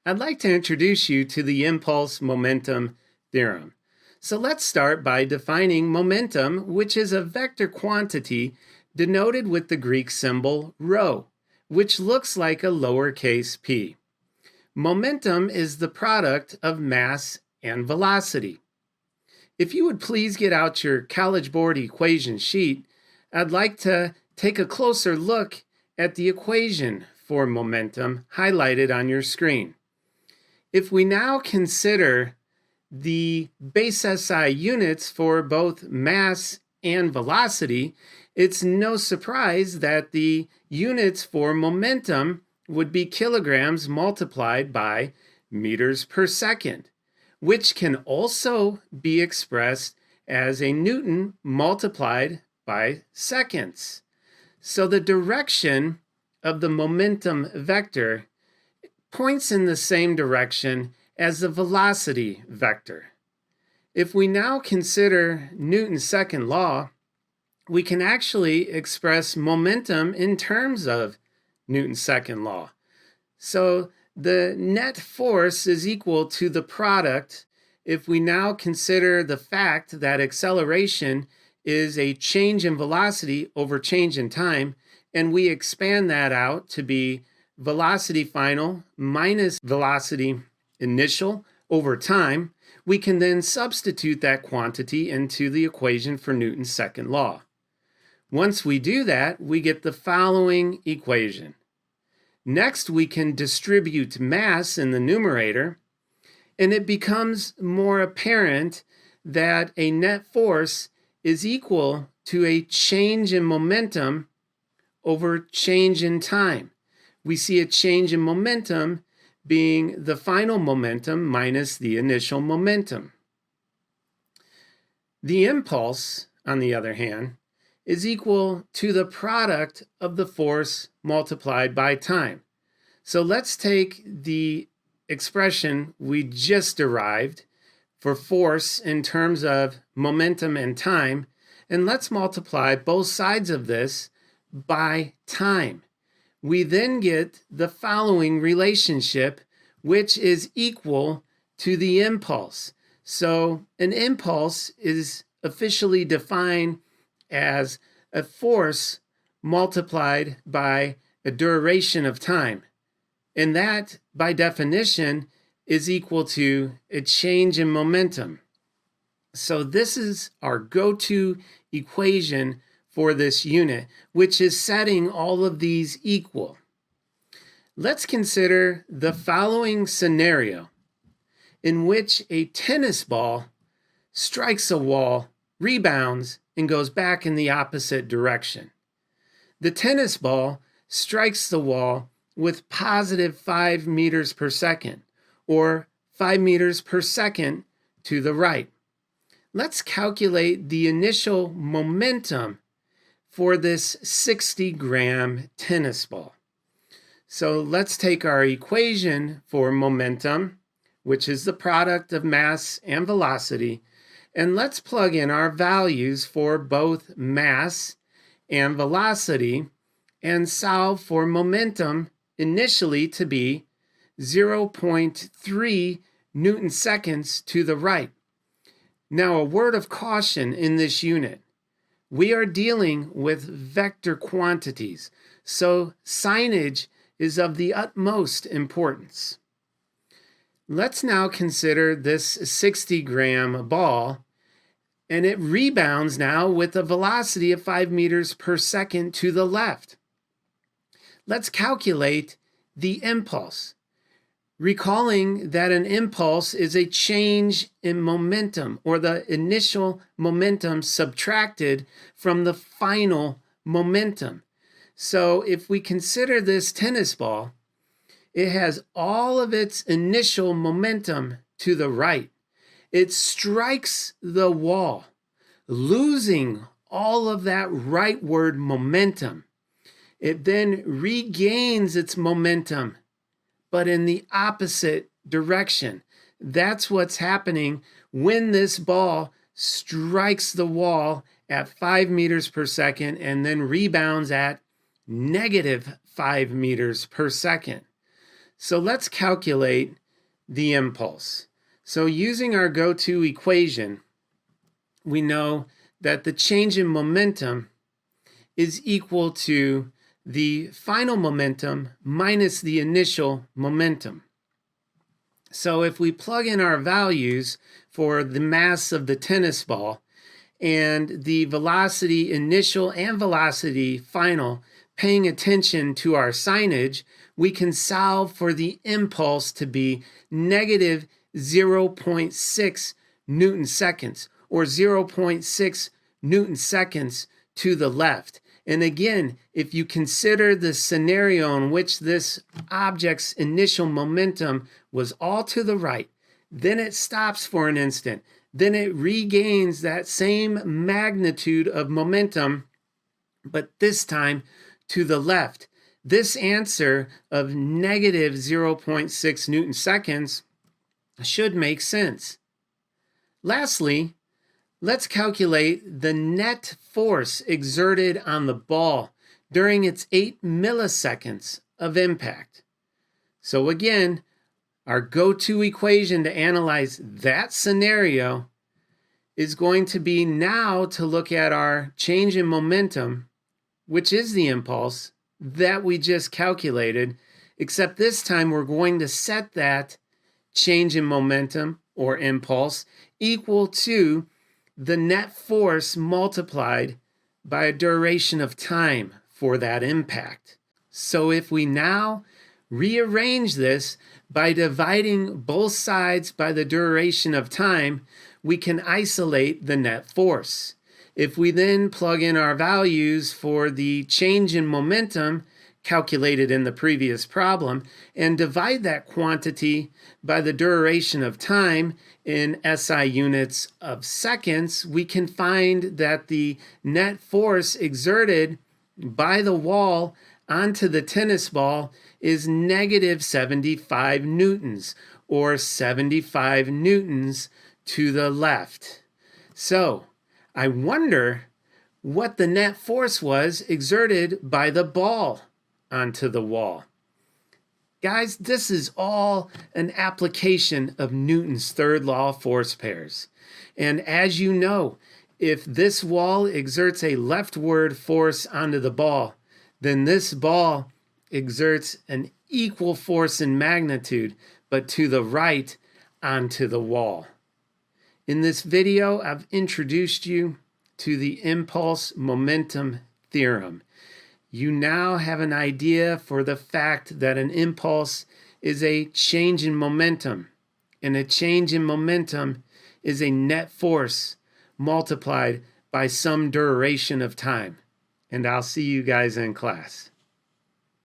I'd like to introduce you to the impulse momentum theorem. So let's start by defining momentum, which is a vector quantity denoted with the Greek symbol rho, which looks like a lowercase p. Momentum is the product of mass and velocity. If you would please get out your College Board equation sheet, I'd like to take a closer look at the equation for momentum highlighted on your screen. If we now consider the base SI units for both mass and velocity, it's no surprise that the units for momentum would be kilograms multiplied by meters per second, which can also be expressed as a Newton multiplied by seconds. So the direction of the momentum vector points in the same direction as the velocity vector. If we now consider Newton's second law, we can actually express momentum in terms of Newton's second law. So the net force is equal to the product if we now consider the fact that acceleration is a change in velocity over change in time, and we expand that out to be velocity final minus velocity initial over time, we can then substitute that quantity into the equation for Newton's second law. Once we do that, we get the following equation. Next, we can distribute mass in the numerator, and it becomes more apparent that a net force is equal to a change in momentum over change in time. We see a change in momentum being the final momentum minus the initial momentum. The impulse, on the other hand, is equal to the product of the force multiplied by time. So let's take the expression we just derived for force in terms of momentum and time, and let's multiply both sides of this by time. We then get the following relationship, which is equal to the impulse. So an impulse is officially defined as a force multiplied by a duration of time. And that, by definition, is equal to a change in momentum. So this is our go-to equation for this unit, which is setting all of these equal. Let's consider the following scenario in which a tennis ball strikes a wall, rebounds, and goes back in the opposite direction. The tennis ball strikes the wall with positive 5 meters per second, or 5 meters per second to the right. Let's calculate the initial momentum for this 60-gram tennis ball. So let's take our equation for momentum, which is the product of mass and velocity, and let's plug in our values for both mass and velocity and solve for momentum initially to be 0.3 Newton seconds to the right. Now, a word of caution in this unit. We are dealing with vector quantities, so signage is of the utmost importance. Let's now consider this 60-gram ball, and it rebounds now with a velocity of 5 meters per second to the left. Let's calculate the impulse, recalling that an impulse is a change in momentum, or the initial momentum subtracted from the final momentum. So if we consider this tennis ball, it has all of its initial momentum to the right. It strikes the wall, losing all of that rightward momentum. It then regains its momentum, but in the opposite direction. That's what's happening when this ball strikes the wall at 5 meters per second and then rebounds at negative 5 meters per second. So let's calculate the impulse. So using our go-to equation, we know that the change in momentum is equal to the final momentum minus the initial momentum. So if we plug in our values for the mass of the tennis ball and the velocity initial and velocity final, paying attention to our signage, we can solve for the impulse to be negative 0.6 Newton seconds, or 0.6 Newton seconds to the left. And again, if you consider the scenario in which this object's initial momentum was all to the right, then it stops for an instant, then it regains that same magnitude of momentum, but this time to the left. This answer of negative 0.6 Newton seconds should make sense. Lastly, let's calculate the net force exerted on the ball during its 8 milliseconds of impact. So again, our go-to equation to analyze that scenario is going to be now to look at our change in momentum, which is the impulse that we just calculated, except this time we're going to set that change in momentum or impulse equal to the net force multiplied by a duration of time for that impact. So if we now rearrange this by dividing both sides by the duration of time, we can isolate the net force. If we then plug in our values for the change in momentum calculated in the previous problem and divide that quantity by the duration of time in SI units of seconds, we can find that the net force exerted by the wall onto the tennis ball is negative 75 newtons, or 75 newtons to the left. So I wonder what the net force was exerted by the ball onto the wall. Guys, this is all an application of Newton's third law of force pairs. And as you know, if this wall exerts a leftward force onto the ball, then this ball exerts an equal force in magnitude, but to the right onto the wall. In this video, I've introduced you to the impulse momentum theorem. You now have an idea for the fact that an impulse is a change in momentum, and a change in momentum is a net force multiplied by some duration of time. And I'll see you guys in class.